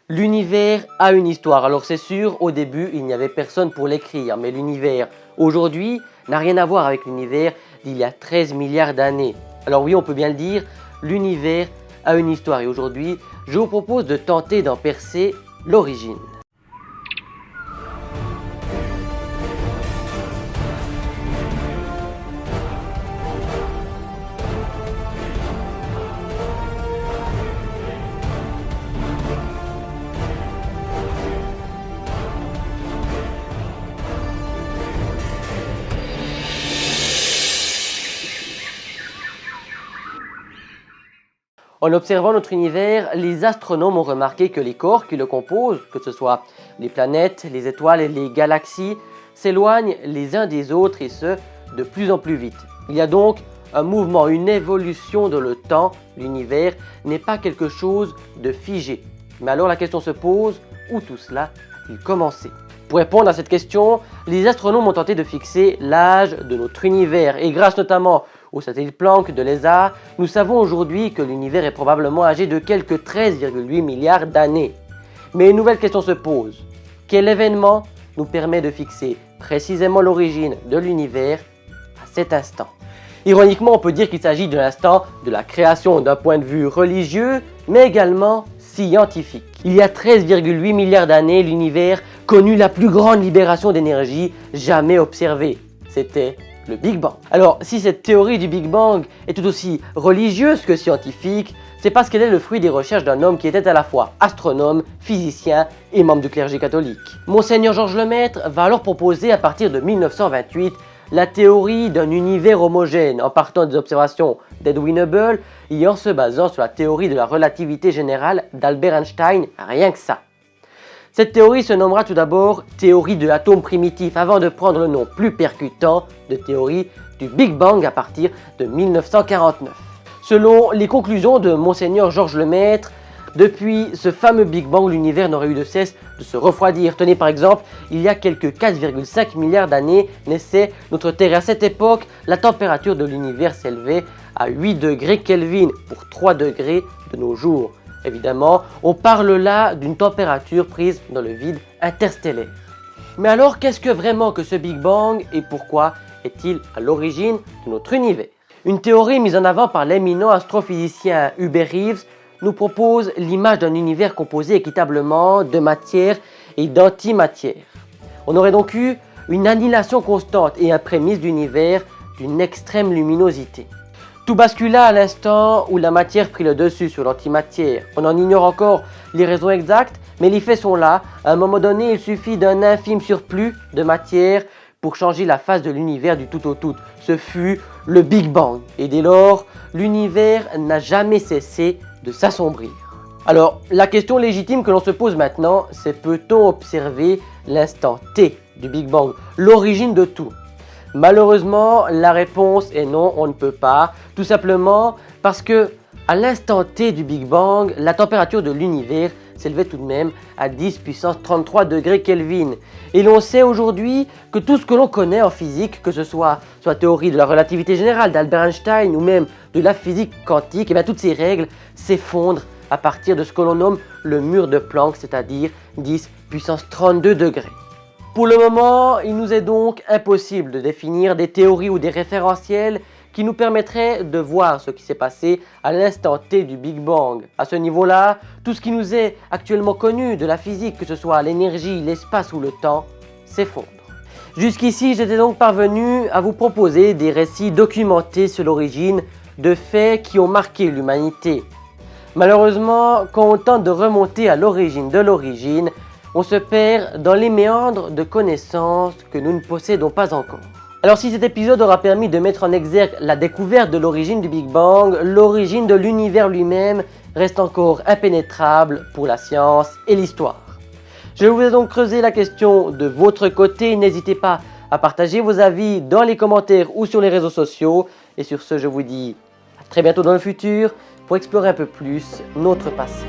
L'univers a une histoire. Alors c'est sûr, au début, il n'y avait personne pour l'écrire, mais l'univers aujourd'hui n'a rien à voir avec l'univers d'il y a 13 milliards d'années. Alors oui, on peut bien le dire, l'univers a une histoire et aujourd'hui, je vous propose de tenter d'en percer l'origine. En observant notre univers, les astronomes ont remarqué que les corps qui le composent, que ce soit les planètes, les étoiles et les galaxies, s'éloignent les uns des autres et ce, de plus en plus vite. Il y a donc un mouvement, une évolution dans le temps. L'univers n'est pas quelque chose de figé. Mais alors la question se pose, où tout cela a-t-il commencé? Pour répondre à cette question, les astronomes ont tenté de fixer l'âge de notre univers et grâce notamment au satellite Planck de l'ESA, nous savons aujourd'hui que l'univers est probablement âgé de quelques 13,8 milliards d'années. Mais une nouvelle question se pose. Quel événement nous permet de fixer précisément l'origine de l'univers à cet instant? Ironiquement, on peut dire qu'il s'agit de l'instant de la création d'un point de vue religieux, mais également scientifique. Il y a 13,8 milliards d'années, l'univers connut la plus grande libération d'énergie jamais observée. C'était le Big Bang. Alors, si cette théorie du Big Bang est tout aussi religieuse que scientifique, c'est parce qu'elle est le fruit des recherches d'un homme qui était à la fois astronome, physicien et membre du clergé catholique. Monseigneur Georges Lemaître va alors proposer à partir de 1928 la théorie d'un univers homogène en partant des observations d'Edwin Hubble et en se basant sur la théorie de la relativité générale d'Albert Einstein, rien que ça. Cette théorie se nommera tout d'abord théorie de l'atome primitif avant de prendre le nom plus percutant de théorie du Big Bang à partir de 1949. Selon les conclusions de Monseigneur Georges Lemaître, depuis ce fameux Big Bang, l'univers n'aurait eu de cesse de se refroidir. Tenez par exemple, il y a quelques 4,5 milliards d'années naissait notre Terre. À cette époque, la température de l'univers s'élevait à 8 degrés Kelvin pour 3 degrés de nos jours. Évidemment, on parle là d'une température prise dans le vide interstellaire. Mais alors, qu'est-ce que vraiment que ce Big Bang et pourquoi est-il à l'origine de notre univers? Une théorie mise en avant par l'éminent astrophysicien Hubert Reeves nous propose l'image d'un univers composé équitablement de matière et d'antimatière. On aurait donc eu une annihilation constante et un prémisse d'univers d'une extrême luminosité. Tout bascula à l'instant où la matière prit le dessus sur l'antimatière. On en ignore encore les raisons exactes, mais les faits sont là. À un moment donné, il suffit d'un infime surplus de matière pour changer la face de l'univers du tout au tout. Ce fut le Big Bang. Et dès lors, l'univers n'a jamais cessé de s'assombrir. Alors, la question légitime que l'on se pose maintenant, c'est peut-on observer l'instant T du Big Bang, l'origine de tout? Malheureusement, la réponse est non, on ne peut pas, tout simplement parce que à l'instant T du Big Bang, la température de l'univers s'élevait tout de même à 10 puissance 33 degrés Kelvin. Et l'on sait aujourd'hui que tout ce que l'on connaît en physique, que ce soit la théorie de la relativité générale d'Albert Einstein ou même de la physique quantique, et bien toutes ces règles s'effondrent à partir de ce que l'on nomme le mur de Planck, c'est-à-dire 10 puissance 32 degrés. Pour le moment, il nous est donc impossible de définir des théories ou des référentiels qui nous permettraient de voir ce qui s'est passé à l'instant T du Big Bang. À ce niveau-là, tout ce qui nous est actuellement connu de la physique, que ce soit l'énergie, l'espace ou le temps, s'effondre. Jusqu'ici, j'étais donc parvenu à vous proposer des récits documentés sur l'origine de faits qui ont marqué l'humanité. Malheureusement, quand on tente de remonter à l'origine de l'origine, on se perd dans les méandres de connaissances que nous ne possédons pas encore. Alors si cet épisode aura permis de mettre en exergue la découverte de l'origine du Big Bang, l'origine de l'univers lui-même reste encore impénétrable pour la science et l'histoire. Je vous ai donc creusé la question de votre côté, n'hésitez pas à partager vos avis dans les commentaires ou sur les réseaux sociaux. Et sur ce, je vous dis à très bientôt dans le futur pour explorer un peu plus notre passé.